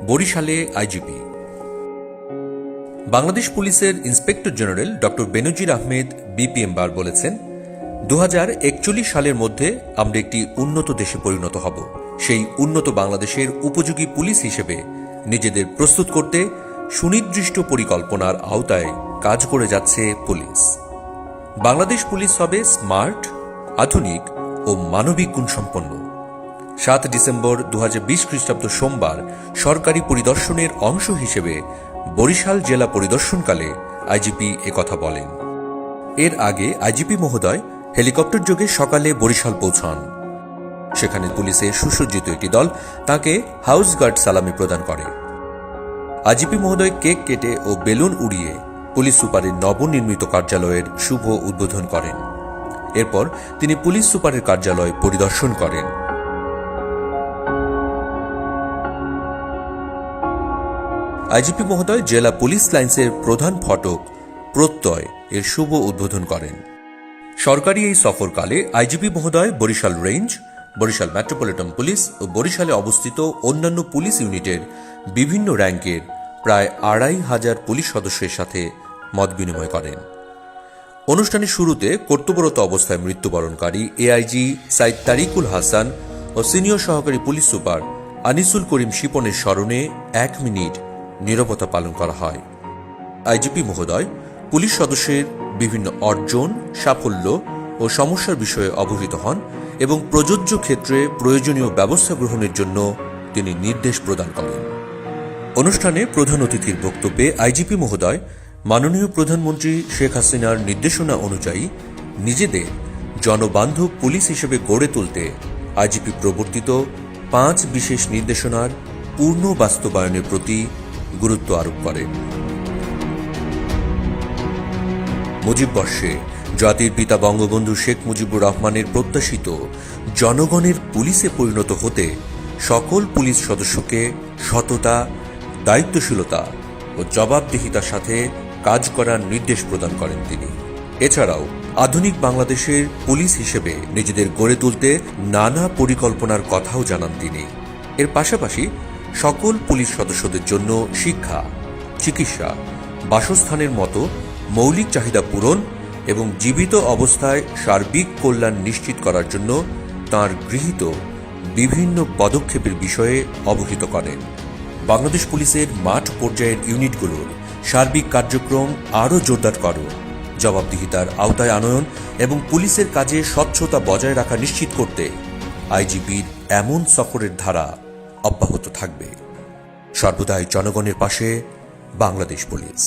বরিশালে আইজিপি। বাংলাদেশ পুলিশের inspector general doctor বেনজির Ahmed BPM বার বলেছেন, 2041 সালের মধ্যে আমরা একটি উন্নত দেশে পরিণত হব। সেই উন্নত বাংলাদেশের উপযোগী পুলিশ হিসেবে নিজেদের প্রস্তুত করতে সুনির্দিষ্ট পরিকল্পনার আওতায় কাজ করে যাচ্ছে পুলিশ। বাংলাদেশ পুলিশ হবে স্মার্ট, আধুনিক ও মানবিক গুণসম্পন্ন। 7 ডিসেম্বর 2020 খ্রিস্টাব্দ সোমবার সরকারি পরিদর্শনের অংশ হিসেবে বরিশাল জেলা পরিদর্শনকালে আইজিপি একথা বলেন। এর আগে আইজিপি মহোদয় হেলিকপ্টার যোগে সকালে বরিশাল পৌঁছান। সেখানে পুলিশের সুসজ্জিত একটি দল তাকে হাউস গার্ড সালামি প্রদান করে। আইজিপি মহোদয় কেক কেটে ও বেলুন উড়িয়ে পুলিশ সুপারের নবনির্মিত কার্যালয়ের শুভ উদ্বোধন করেন। এরপর তিনি পুলিশ সুপারের কার্যালয় পরিদর্শন করেন। আইজিপি মহোদয় জেলা পুলিশ লাইন্সের প্রধান ফটক প্রত্যয় এর শুভ উদ্বোধন করেন। সরকারি এই সফরকালে আইজিপি মহোদয় Barishal range, Barishal metropolitan police ও বরিশালে অবস্থিত অন্যান্য পুলিশ ইউনিটের বিভিন্ন র্যাঙ্কের প্রায় 2500 পুলিশ সদস্যের সাথে মত বিনিময় করেন। অনুষ্ঠানের শুরুতে কর্তব্যরত অবস্থায় মৃত্যুবরণকারী এআইজি সাইদ তারিকুল হাসান ও সিনিয়র সহকারী পুলিশ সুপার আনিসুল করিম শিপনের স্মরণে 1 মিনিট নীরবতা পালন করা হয়। আইজিপি মহোদয় পুলিশ সদস্যের বিভিন্ন অর্জন, সাফল্য ও সমস্যার বিষয়ে অবহিত হন এবং প্রযোজ্য ক্ষেত্রে প্রয়োজনীয় ব্যবস্থা গ্রহণের জন্য তিনি নির্দেশ প্রদান করেন। অনুষ্ঠানে প্রধান অতিথির বক্তব্যে আইজিপি মহোদয় মাননীয় প্রধানমন্ত্রী শেখ হাসিনার নির্দেশনা অনুযায়ী নিজেদের জনবান্ধব পুলিশ হিসেবে গড়ে তুলতে আইজিপি প্রবর্তিত 5 বিশেষ নির্দেশনার পূর্ণ বাস্তবায়নের প্রতি গুরুত্ব আরোপ করেন। মুজিববর্ষে জাতির পিতা বঙ্গবন্ধু শেখ মুজিবুর রহমানের প্রত্যাশিত জনগণের পুলিশে পরিণত হতে সকল পুলিশ সদস্যকে সততা, দায়িত্বশীলতা ও জবাবদিহিতার সাথে কাজ করার নির্দেশ প্রদান করেন তিনি। এছাড়াও আধুনিক বাংলাদেশের পুলিশ হিসেবে নিজেদের গড়ে তুলতে নানা পরিকল্পনার কথাও জানান তিনি। এর পাশাপাশি সকল পুলিশ সদস্যদের জন্য শিক্ষা, চিকিৎসা, বাসস্থানের মতো মৌলিক চাহিদা পূরণ এবং জীবিত অবস্থায় সার্বিক কল্যাণ নিশ্চিত করার জন্য তাঁর গৃহীত বিভিন্ন পদক্ষেপের বিষয়ে অবহিত করেন। বাংলাদেশ পুলিশের মাঠ পর্যায়ের ইউনিটগুলোর সার্বিক কার্যক্রম আরও জোরদার করো, জবাবদিহিতার আওতায় আনয়ন এবং পুলিশের কাজে স্বচ্ছতা বজায় রাখা নিশ্চিত করতে আইজিপির এমন সফরের ধারা অব্যাহত থাকবে। সর্বদাই জনগণের পাশে বাংলাদেশ পুলিশ।